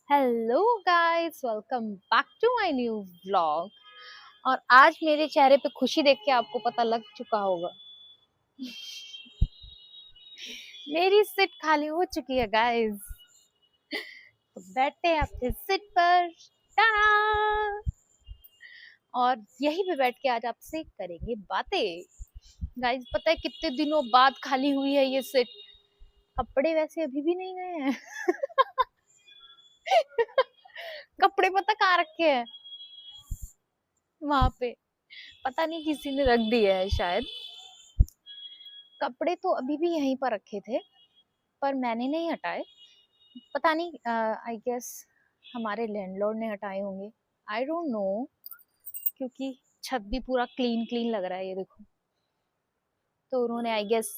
Hello guys, welcome back to my new vlog. और आज मेरे चेहरे पे खुशी देख के आपको पता लग चुका होगा, मेरी सीट खाली हो चुकी है गाइस। तो बैठते हैं अपने सीट पर। टाटा। और यहीं पे बैठ के आज आपसे करेंगे बातें। गाइस, पता है कितने दिनों बाद खाली हुई है ये सीट। कपड़े वैसे अभी भी नहीं गए हैं। कपड़े पता कहाँ रखे हैं? वहां पे पता नहीं किसी ने रख दिए है शायद। कपड़े तो अभी भी यहीं पर रखे थे, पर मैंने नहीं हटाए। पता नहीं, आई गेस हमारे लैंडलॉर्ड ने हटाए होंगे। आई डोंट नो, क्योंकि छत भी पूरा क्लीन क्लीन लग रहा है, ये देखो। तो उन्होंने आई गेस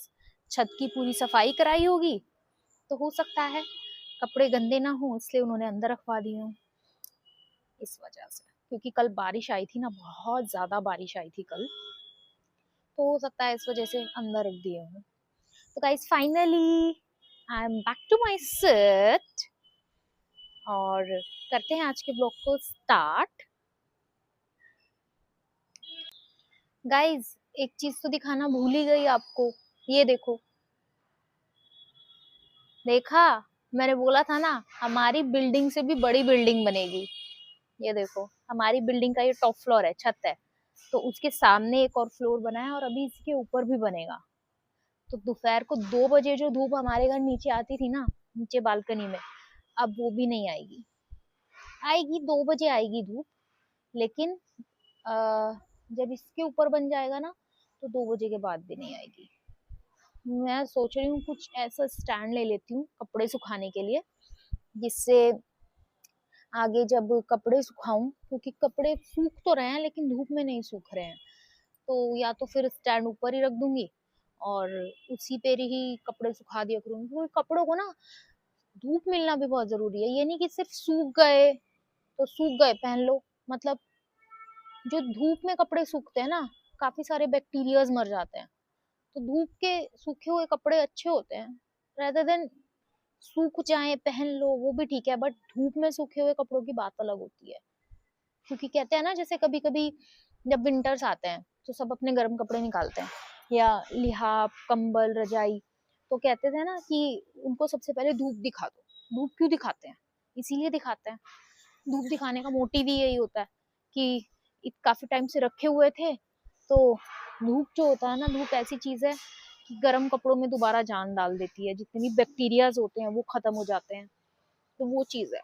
छत की पूरी सफाई कराई होगी। तो हो सकता है कपड़े गंदे ना हो, इसलिए उन्होंने अंदर रखवा दिए हों, इस वजह से। क्योंकि कल बारिश आई थी ना, बहुत ज्यादा बारिश आई थी कल। तो हो सकता है इस वजह से अंदर रख दिए हों। तो guys, finally I am back to my set. और करते हैं आज के ब्लॉग को स्टार्ट। गाइस, एक चीज तो दिखाना भूल ही गई आपको। ये देखो, देखा? मैंने बोला था ना, हमारी बिल्डिंग से भी बड़ी बिल्डिंग बनेगी। ये देखो, हमारी बिल्डिंग का ये टॉप फ्लोर है, छत है। तो उसके सामने एक और फ्लोर बना है, और अभी इसके ऊपर भी बनेगा। तो दोपहर को 2 बजे जो धूप हमारे घर नीचे आती थी ना, नीचे बालकनी में, अब वो भी नहीं आएगी। आएगी 2 बजे आएगी धूप, लेकिन जब इसके ऊपर बन जाएगा ना, तो 2 बजे के बाद भी नहीं आएगी। मैं सोच रही हूँ कुछ ऐसा स्टैंड ले लेती हूँ कपड़े सुखाने के लिए, जिससे आगे जब कपड़े सुखाऊं, क्योंकि कपड़े सूख तो रहे हैं लेकिन धूप में नहीं सूख रहे हैं। तो या तो फिर स्टैंड ऊपर ही रख दूंगी, और उसी पे ही कपड़े सुखा दिया करूंगी। क्योंकि कपड़ों को ना धूप मिलना भी बहुत जरूरी है। ये नहीं कि सिर्फ सूख गए तो सूख गए पहन लो। मतलब जो धूप में कपड़े सूखते हैं ना, काफी सारे बैक्टीरियाज मर जाते हैं। तो धूप के सूखे हुए कपड़े अच्छे होते हैं, रेदर देन सूख जाए पहन लो, वो भी ठीक है, बट धूप में सूखे हुए कपड़ों की बात अलग होती है। क्योंकि कहते हैं ना, जैसे कभी कभी जब विंटर्स आते हैं तो सब अपने गर्म कपड़े निकालते हैं, या लिहाफ, कंबल, रजाई। तो कहते थे ना कि उनको सबसे पहले धूप दिखा दो। धूप क्यों दिखाते हैं? इसीलिए दिखाते हैं, धूप दिखाने का मोटिव ही यही होता है कि काफी टाइम से रखे हुए थे। तो धूप जो होता है ना, धूप ऐसी चीज है कि गर्म कपड़ों में दोबारा जान डाल देती है। जितने भी बैक्टीरियाज होते हैं वो खत्म हो जाते हैं। तो वो चीज है।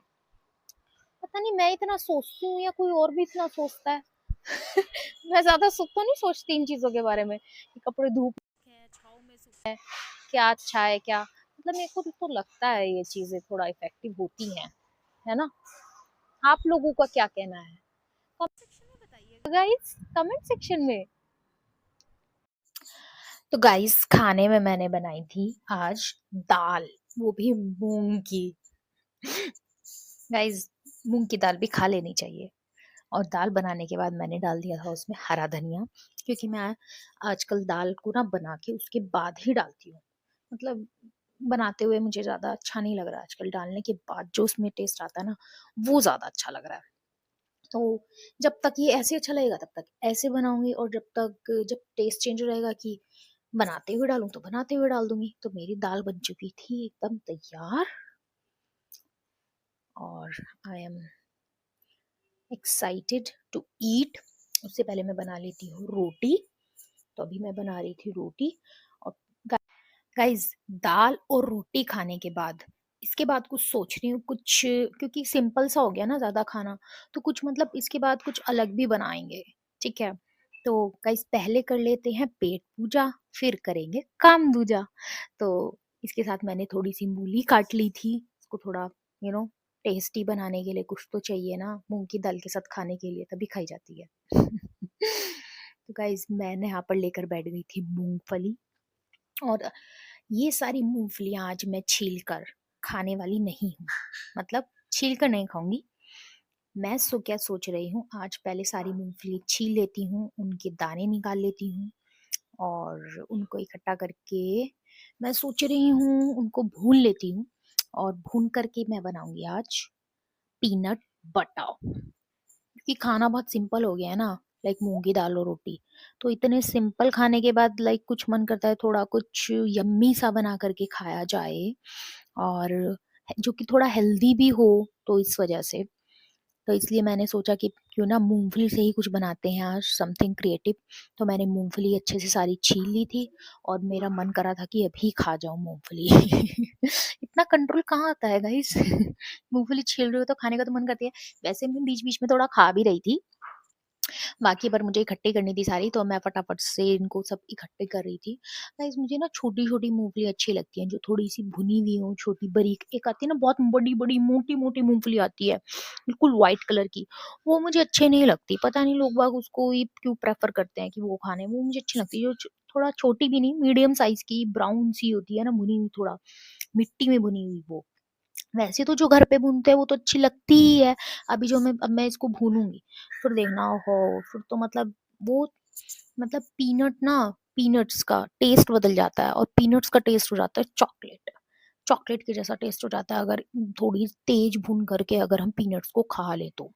पता नहीं मैं इतना सोचती हूँ या कोई और भी इतना सोचता है। मैं ज्यादा तो नहीं सोचती इन चीजों के बारे में कि कपड़े धूप में है, छाव में सूखे, क्या अच्छा है क्या। मतलब मेरे को तो लगता है ये चीजें थोड़ा इफेक्टिव होती है ना। आप लोगों का क्या कहना है? कमेंट सेक्शन में बताइएगा गाइस, कमेंट सेक्शन में। तो गाइस, खाने में मैंने बनाई थी आज दाल, वो भी मूंग की। गाइस, मूंग की दाल भी खा लेनी चाहिए। और दाल बनाने के बाद मैंने डाल दिया था उसमें हरा धनिया, क्योंकि मैं आजकल दाल को ना बना के उसके बाद ही डालती हूँ। मतलब बनाते हुए मुझे ज्यादा अच्छा नहीं लग रहा, आजकल डालने के बाद जो उसमें टेस्ट आता है ना, वो ज्यादा अच्छा लग रहा है। तो जब तक ये ऐसे अच्छा लगेगा तब तक ऐसे बनाऊंगी, और जब टेस्ट चेंज हो जाएगा कि बनाते हुए डालूं, तो बनाते हुए डाल दूंगी। तो मेरी दाल बन चुकी थी एकदम तैयार, और I am excited to eat. उससे पहले मैं बना लेती हूँ रोटी। तो अभी मैं बना रही थी रोटी। और गाइस, दाल और रोटी खाने के बाद, इसके बाद कुछ सोच रही हूँ कुछ, क्योंकि सिंपल सा हो गया ना ज्यादा खाना। तो कुछ मतलब इसके बाद कुछ अलग भी बनाएंगे, ठीक है? तो गाइस, पहले कर लेते हैं पेट पूजा, फिर करेंगे काम दूजा। तो इसके साथ मैंने थोड़ी सी मूली काट ली थी। इसको थोड़ा टेस्टी बनाने के लिए कुछ तो चाहिए ना, मूंग की दाल के साथ खाने के लिए तभी खाई जाती है। तो गाइस, मैंने यहाँ पर लेकर बैठ गई थी मूंगफली। और ये सारी मूंगफलियां आज मैं छील कर खाने वाली नहीं हूँ। मतलब छील कर नहीं खाऊंगी। मैं क्या सोच रही हूँ, आज पहले सारी मूंगफली छील लेती हूँ, उनके दाने निकाल लेती हूँ, और उनको इकट्ठा करके मैं सोच रही हूँ उनको भून लेती हूँ। और भून करके मैं बनाऊंगी आज पीनट बटर, क्योंकि खाना बहुत सिंपल हो गया है ना, लाइक मूंगी दाल और रोटी। तो इतने सिंपल खाने के बाद लाइक कुछ मन करता है थोड़ा कुछ यम्मी सा बना करके खाया जाए, और जो कि थोड़ा हेल्दी भी हो। तो इस वजह से, तो इसलिए मैंने सोचा कि क्यों ना मूंगफली से ही कुछ बनाते हैं आज, समथिंग क्रिएटिव। तो मैंने मूंगफली अच्छे से सारी छील ली थी, और मेरा मन करा था कि अभी खा जाऊं मूंगफली। इतना कंट्रोल कहाँ आता है गाइस। मूंगफली छील रहे हो तो खाने का तो मन करती है। वैसे मैं बीच बीच में थोड़ा खा भी रही थी, बाकी पर मुझे इकट्ठी करनी थी सारी, तो मैं फटाफट से इनको सब इकट्ठे कर रही थी। गाइस मुझे ना छोटी छोटी मूंगफली अच्छी लगती है, जो थोड़ी सी भुनी हुई हो, छोटी बारीक। एक आती है ना बहुत बड़ी बड़ी मोटी मोटी मूंगफली आती है, बिल्कुल व्हाइट कलर की। वो मुझे अच्छे नहीं लगती, पता नहीं लोग बाग उसको ही क्यों प्रेफर करते हैं कि वो खाने। वो मुझे अच्छी लगती है जो थोड़ा छोटी भी नहीं, मीडियम साइज की ब्राउन सी होती है ना, भुनी हुई, थोड़ा मिट्टी में भुनी हुई वो। वैसे तो जो घर पे भूनते हैं वो तो अच्छी लगती ही है। अभी जो मैं अब मैं इसको भूनूंगी, फिर देखना हो, फिर तो मतलब वो, मतलब पीनट ना, पीनट्स का टेस्ट बदल जाता है, और पीनट्स का टेस्ट हो जाता है चॉकलेट। चॉकलेट के जैसा टेस्ट हो जाता है अगर थोड़ी तेज भून करके अगर हम पीनट्स को खा ले तो।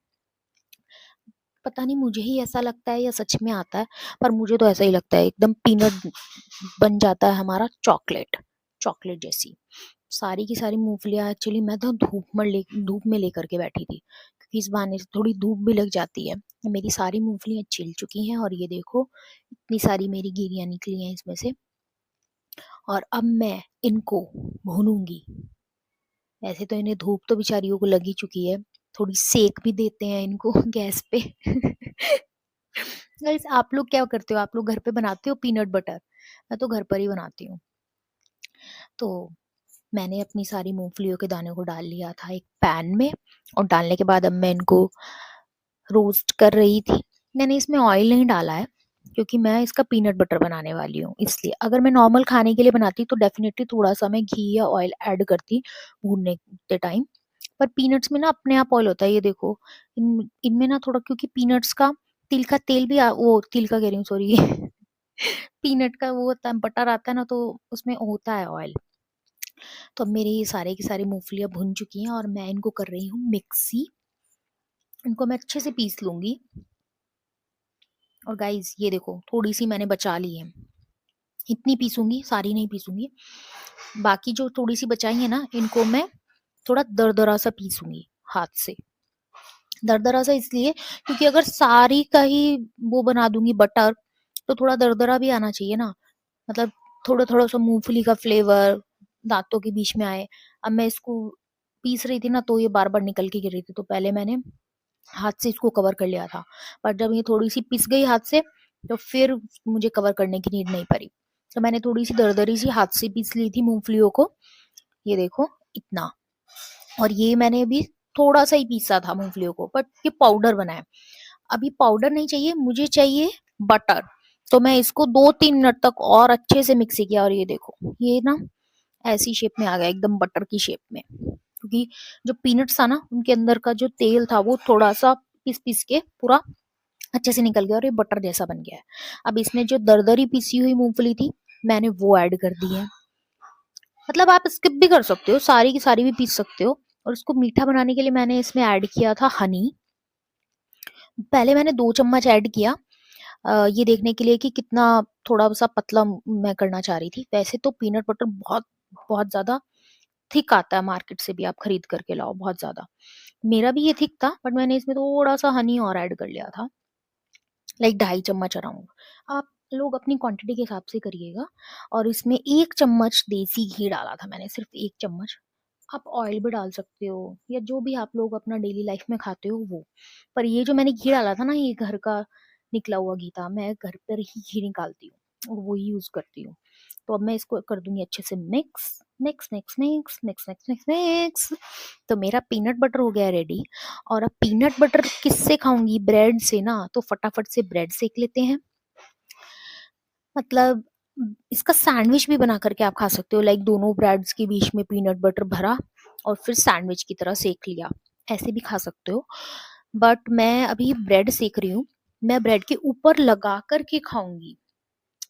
पता नहीं मुझे ही ऐसा लगता है या सच में आता है, पर मुझे तो ऐसा ही लगता है। एकदम पीनट बन जाता है हमारा चॉकलेट, चॉकलेट जैसी। सारी की सारी मूंगफलियां एक्चुअली मैं तो धूप में लेकर के बैठी थी, क्योंकि इस बहाने से थोड़ी धूप भी लग जाती है। मेरी सारी मूंगफलियां छिल चुकी हैं, और ये देखो इतनी सारी मेरी गिरियां निकली हैं इसमें से। और अब मैं इनको भूनूंगी। वैसे तो इन्हें धूप तो बेचारियों को लगी चुकी है, थोड़ी सेक भी देते हैं इनको गैस पे। गाइस आप लोग क्या करते हो? आप लोग घर पे बनाते हो पीनट बटर? मैं तो घर पर ही बनाती हूँ। तो मैंने अपनी सारी मूंगफलियों के दानों को डाल लिया था एक पैन में, और डालने के बाद अब मैं इनको रोस्ट कर रही थी। मैंने इसमें ऑयल नहीं डाला है, क्योंकि मैं इसका पीनट बटर बनाने वाली हूँ। इसलिए अगर मैं नॉर्मल खाने के लिए बनाती तो डेफिनेटली थोड़ा सा मैं घी या ऑयल ऐड करती भूनने के टाइम। पर पीनट्स में ना अपने आप ऑयल होता है, ये देखो। इनमें ना थोड़ा, क्योंकि पीनट्स का तिल का तेल भी वो तिल का कह रही हूँ, सॉरी। पीनट का वो होता है, बटर आता है ना, तो उसमें होता है ऑयल। तो अब मेरी ये सारे की सारी मूंगफलियां भुन चुकी हैं, और मैं इनको कर रही हूँ मिक्सी। इनको मैं अच्छे से पीस लूंगी। और गाइज ये देखो थोड़ी सी मैंने बचा ली है, इतनी पीसूंगी, सारी नहीं पीसूंगी। बाकी जो थोड़ी सी बचाई है ना, इनको मैं थोड़ा दरदरा सा पीसूंगी हाथ से। दरदरा सा इसलिए क्योंकि अगर सारी का ही वो बना दूंगी बटर, तो थोड़ा दरदरा भी आना चाहिए ना, मतलब थोड़ा थोड़ा सा मूंगफली का फ्लेवर दांतों के बीच में आए। अब मैं इसको पीस रही थी ना, तो ये बार बार निकल के गिर रही थी, तो पहले मैंने हाथ से इसको कवर कर लिया था। पर जब ये थोड़ी सी पिस गई हाथ से, तो फिर मुझे कवर करने की नीड नहीं पड़ी। तो मैंने थोड़ी सी दरदरी सी हाथ से पीस ली थी मूंगफलियों को, ये देखो इतना। और ये मैंने अभी थोड़ा सा ही पीसा था मूंगफलियों को, बट ये पाउडर बना है। अभी पाउडर नहीं चाहिए, मुझे चाहिए बटर। तो मैं इसको 2-3 मिनट तक और अच्छे से मिक्सी किया, और ये देखो ये ना ऐसी शेप में आ गया, एकदम बटर की शेप में। क्योंकि जो पीनट्स था ना, उनके अंदर का जो तेल था वो थोड़ा सा पीस पीस के पूरा अच्छे से निकल गया, और ये बटर जैसा बन गया है। अब इसमें जो दरदरी पिसी हुई मूंगफली थी, मैंने वो ऐड कर दी है। मतलब आप स्किप भी कर सकते हो, सारी की सारी भी पीस सकते हो। और उसको मीठा बनाने के लिए मैंने इसमें ऐड किया था हनी। पहले मैंने 2 चम्मच ऐड किया, ये देखने के लिए कि कितना थोड़ा सा पतला मैं करना चाह रही थी। वैसे तो पीनट बटर बहुत बहुत ज्यादा थिक आता है, मार्केट से भी आप खरीद करके लाओ, बहुत ज्यादा। मेरा भी ये थिक था, बट मैंने इसमें थोड़ा सा हनी और ऐड कर लिया था, लाइक 2.5 चम्मच अराउंड। आप लोग अपनी क्वांटिटी के हिसाब से करिएगा। और इसमें 1 चम्मच देसी घी डाला था मैंने, सिर्फ 1 चम्मच। आप ऑयल भी डाल सकते हो, या जो भी आप लोग अपना डेली लाइफ में खाते हो वो। पर ये जो मैंने घी डाला था ना, ये घर का निकला हुआ घी था, मैं घर पर ही घी निकालती हूँ और वही यूज करती हूँ। तो अब मैं इसको कर दूंगी अच्छे से mix, mix mix mix mix mix mix mix. तो मेरा पीनट बटर हो गया रेडी। और अब पीनट बटर किससे खाऊंगी? ब्रेड से ना, तो फटाफट से ब्रेड सेक लेते हैं। मतलब इसका सैंडविच भी बना करके आप खा सकते हो, लाइक दोनों ब्रेड्स के बीच में पीनट बटर भरा, और फिर सैंडविच की तरह सेक लिया, ऐसे भी खा सकते हो। बट मैं अभी ब्रेड सेक रही हूँ, मैं ब्रेड के ऊपर लगा करके खाऊंगी,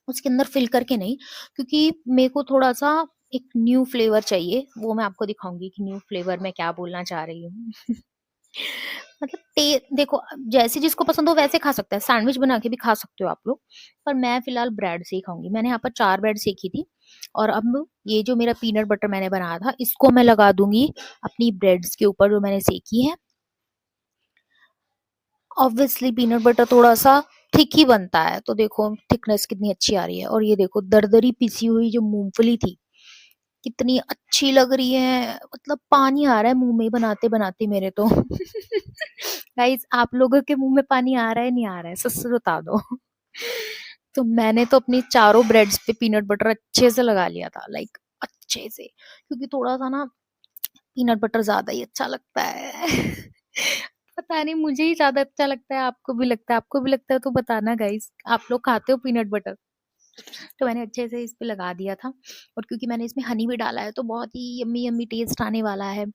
उसके अंदर फिल करके नहीं। क्योंकि मेरे को थोड़ा सा एक न्यू फ्लेवर चाहिए, वो मैं आपको दिखाऊंगी कि न्यू फ्लेवर मैं क्या बोलना चाह रही हूँ। मतलब देखो, जैसे जिसको पसंद हो वैसे खा सकता है, सैंडविच बना के भी खा सकते हो आप लोग, पर मैं फिलहाल ब्रेड से ही खाऊंगी। मैंने यहाँ पर 4 ब्रेड सेकी थी, और अब ये जो मेरा पीनट बटर मैंने बनाया था, इसको मैं लगा दूंगी अपनी ब्रेड्स के ऊपर जो मैंने सेकी है। ऑब्वियसली पीनट बटर थोड़ा सा थिक ही बनता है, तो देखो थिकनेस कितनी अच्छी आ रही है। और ये देखो दरदरी पिसी हुई जो मूंगफली थी, कितनी अच्छी लग रही है, मतलब पानी आ रहा है मुंह में बनाते बनाते मेरे तो। गाइस, आप लोगों के मुंह में पानी आ रहा है नहीं आ रहा है, सच से बता दो। तो मैंने तो अपनी चारों ब्रेड्स पे पीनट बटर अच्छे से लगा लिया था, लाइक अच्छे से, क्योंकि थोड़ा सा ना पीनट बटर ज्यादा ही अच्छा लगता है। पता नहीं, मुझे ही ज्यादा अच्छा लगता है, आपको भी लगता है? आपको भी लगता है तो बताना गाइस, आप लोग खाते हो पीनट बटर? तो मैंने अच्छे से इस पे लगा दिया था, और क्योंकि मैंने इसमें हनी भी डाला है तो बहुत ही यम्मी यम्मी टेस्ट आने वाला है।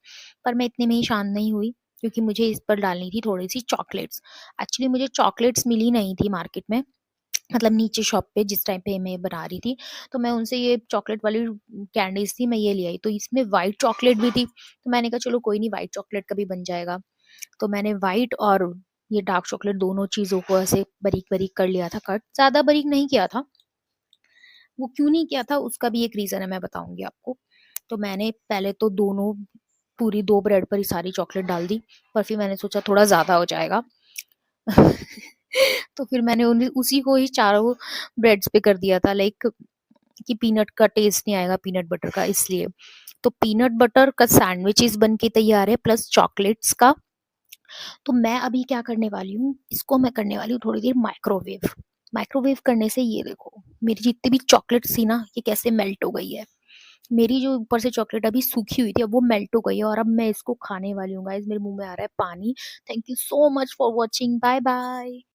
पर मैं इतने में ही शांत नहीं हुई, क्योंकि मुझे इस पर डालनी थी थोड़ी सी चॉकलेट्स। एक्चुअली मुझे चॉकलेट्स मिली नहीं थी मार्केट में, मतलब नीचे शॉप पे जिस टाइम पे मैं बना रही थी, तो मैं उनसे ये चॉकलेट वाली कैंडीज थी, मैं ये ले आई। तो इसमें व्हाइट चॉकलेट भी थी, तो मैंने कहा चलो कोई नहीं, व्हाइट चॉकलेट का भी बन जाएगा। तो मैंने व्हाइट और ये डार्क चॉकलेट दोनों चीजों को ऐसे बारीक बारीक कर लिया था, कट ज्यादा बारीक नहीं किया था। वो क्यों नहीं किया था उसका भी एक रीजन है, मैं बताऊंगी आपको। तो मैंने पहले तो दोनों पूरी 2 ब्रेड पर ही सारी चॉकलेट डाल दी, पर फिर मैंने सोचा थोड़ा ज्यादा हो जाएगा। तो फिर मैंने उन्हें उसी को ही चारों ब्रेड्स पे कर दिया था, लाइक कि पीनट का टेस्ट नहीं आएगा पीनट बटर का, इसलिए। तो पीनट बटर का सैंडविचेस बन के तैयार है, प्लस चॉकलेट्स का। तो मैं अभी क्या करने वाली हूँ, इसको मैं करने वाली हूँ थोड़ी देर माइक्रोवेव। माइक्रोवेव करने से ये देखो मेरी जितनी भी चॉकलेट थी ना, ये कैसे मेल्ट हो गई है। मेरी जो ऊपर से चॉकलेट अभी सूखी हुई थी, अब वो मेल्ट हो गई है, और अब मैं इसको खाने वाली हूँ। गाइस, मेरे मुंह में आ रहा है पानी। Thank you so much for watching, bye bye.